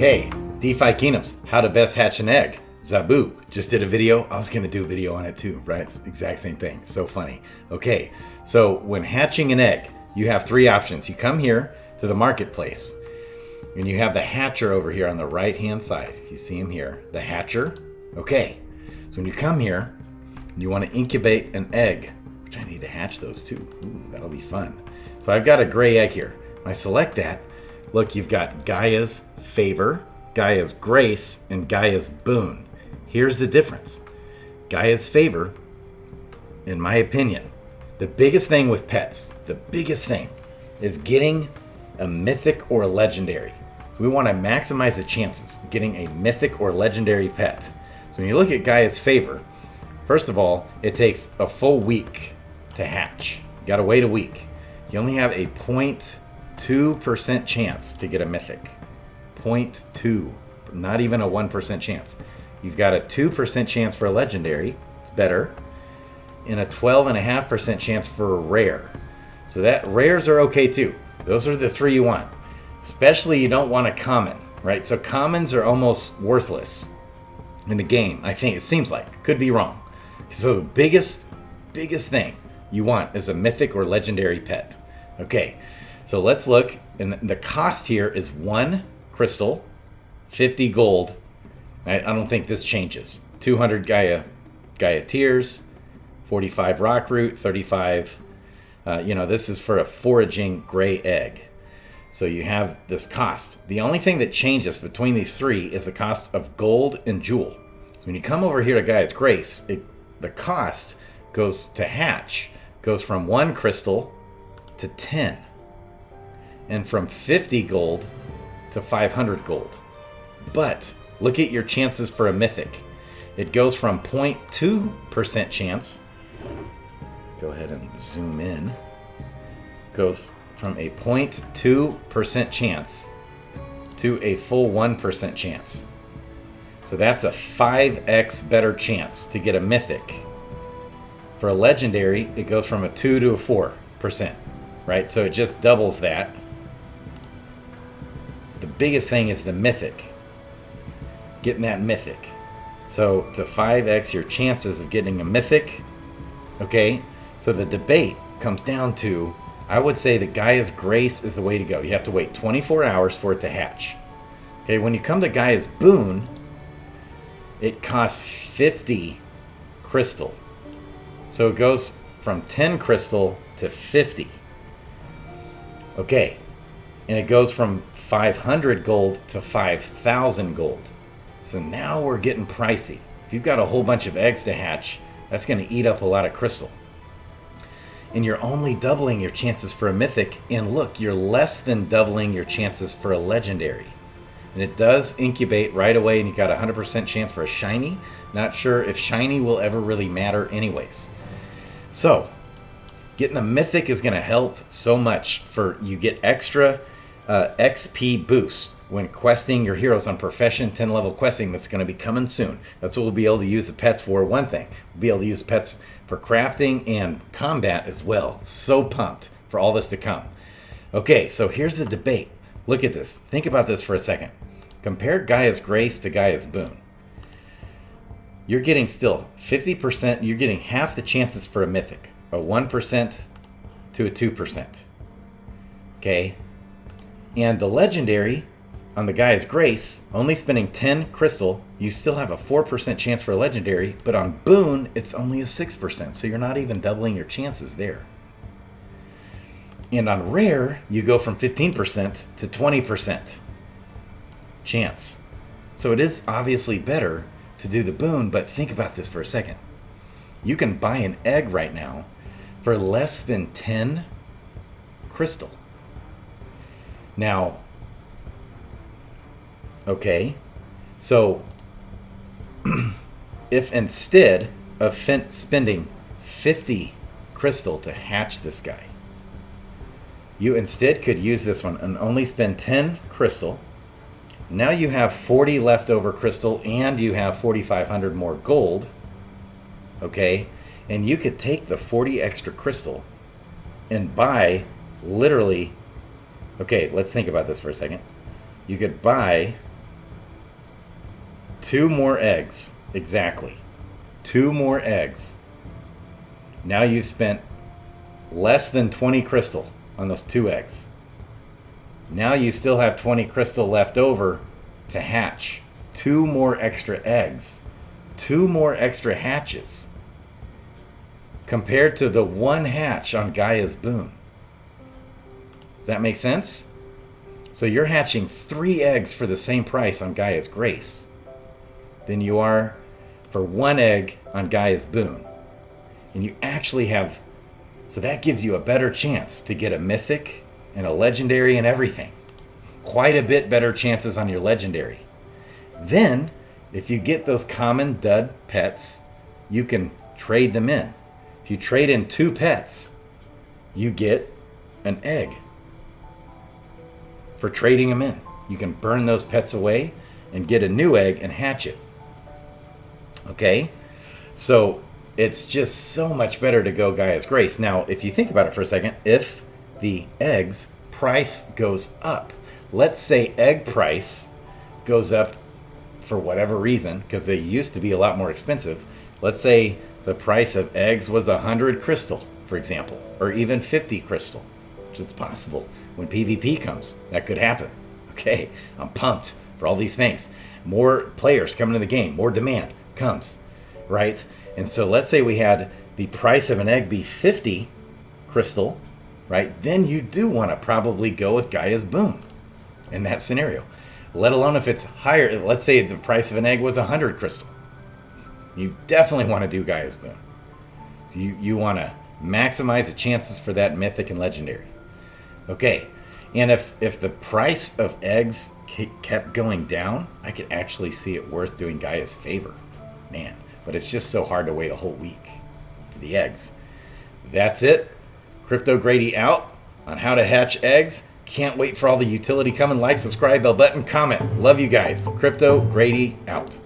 Okay, DeFi Kingdoms, how to best hatch an egg. Zabu just did a video. I was going to do a video on it too, right? It's the exact same thing. So funny. Okay, so when hatching an egg, you have three options. You come here to the marketplace and you have the hatcher over here on the right hand side. If you see him here, the hatcher. Okay, so when you come here, you want to incubate an egg, which I need to hatch those too. Ooh, that'll be fun. So I've got a gray egg here. When I select that, look, you've got Gaia's Favor, Gaia's Grace, and Gaia's Boon. Here's the difference. Gaia's Favor, in my opinion, the biggest thing with pets, the biggest thing is getting a mythic or a legendary. We want to maximize the chances of getting a mythic or legendary pet. So when you look at Gaia's Favor, first of all, it takes a full week to hatch. You gotta wait a week. You only have a 0.2% chance to get a mythic. 0.2, not even a 1% chance. You've got a 2% chance for a legendary, it's better, and a 12.5% chance for a rare. So that rares are okay too. Those are the three you want. Especially you don't want a common, right? So commons are almost worthless in the game, I think. It seems like, could be wrong. So the biggest thing you want is a mythic or legendary pet. Okay, so let's look, and the cost here is 1 crystal, 50 gold. I don't think this changes. 200 Gaia tears, 45 rock root, 35. This is for a foraging gray egg. So you have this cost. The only thing that changes between these three is the cost of gold and jewel. So when you come over here to Gaia's Grace, the cost goes to hatch, goes from 1 crystal to 10, and from 50 gold to 500 gold. But look at your chances for a mythic. It goes from 0.2% chance. Go ahead and zoom in. Goes from a 0.2% chance to a full 1% chance. So that's a 5x better chance to get a mythic. For a legendary, it goes from a 2 to a 4%, right? So it just doubles that. The biggest thing is the mythic. Getting that mythic. So to 5x your chances of getting a mythic. Okay, so the debate comes down to, I would say that Gaia's Grace is the way to go. You have to wait 24 hours for it to hatch. Okay, when you come to Gaia's Boon, it costs 50 crystal. So it goes from 10 crystal to 50. Okay, and it goes from 500 gold to 5,000 gold. So now we're getting pricey. If you've got a whole bunch of eggs to hatch, that's going to eat up a lot of crystal. And you're only doubling your chances for a mythic. And look, you're less than doubling your chances for a legendary. And it does incubate right away, and you got a 100% chance for a shiny. Not sure if shiny will ever really matter anyways. So, getting a mythic is going to help so much. For you get extra XP boost when questing your heroes on Profession 10 level questing. That's going to be coming soon. That's what we'll be able to use the pets for. One thing, we'll be able to use pets for crafting and combat as well. So pumped for all this to come. Okay, so here's the debate. Look at this. Think about this for a second. Compare Gaia's Grace to Gaia's Boon. You're getting still 50%. You're getting half the chances for a mythic. A 1% to a 2%. Okay. And the legendary on the Gaia's Grace, only spending 10 crystal, you still have a 4% chance for a legendary, but on Boon, it's only a 6%, so you're not even doubling your chances there. And on Rare, you go from 15% to 20% chance. So it is obviously better to do the Boon, but think about this for a second. You can buy an egg right now for less than 10 crystal. Now, okay, so if instead of spending 50 crystal to hatch this guy, you instead could use this one and only spend 10 crystal. Now you have 40 leftover crystal and you have 4,500 more gold. Okay, and you could take the 40 extra crystal and buy literally, okay, let's think about this for a second. You could buy 2 more eggs. Exactly. 2 more eggs. Now you've spent less than 20 crystal on those 2 eggs. Now you still have 20 crystal left over to hatch 2 more extra eggs. 2 more extra hatches. Compared to the 1 hatch on Gaia's Boon. Does that make sense? So you're hatching 3 eggs for the same price on Gaia's Grace than you are for 1 egg on Gaia's Boon. And you actually have, so that gives you a better chance to get a mythic and a legendary and everything. Quite a bit better chances on your legendary. Then, if you get those common dud pets, you can trade them in. If you trade in 2 pets, you get an egg for trading them in. You can burn those pets away and get a new egg and hatch it. Okay? So it's just so much better to go Gaia's Grace. Now, if you think about it for a second, if the eggs price goes up, let's say egg price goes up for whatever reason, because they used to be a lot more expensive. Let's say the price of eggs was 100 crystal, for example, or even 50 crystal, which is possible when PvP comes. That could happen. Okay, I'm pumped for all these things. More players coming to the game, more demand comes, right? And so let's say we had the price of an egg be 50 crystal, right? Then you do want to probably go with Gaia's Boon in that scenario. Let alone if it's higher. Let's say the price of an egg was 100 crystal. You definitely want to do Gaia's Boon. You want to maximize the chances for that mythic and legendary. Okay, and if the price of eggs kept going down, I could actually see it worth doing Gaia's Favor. Man, but it's just so hard to wait a whole week for the eggs. That's it. Crypto Grady out on how to hatch eggs. Can't wait for all the utility coming. Like, subscribe, bell button, comment. Love you guys. Crypto Grady out.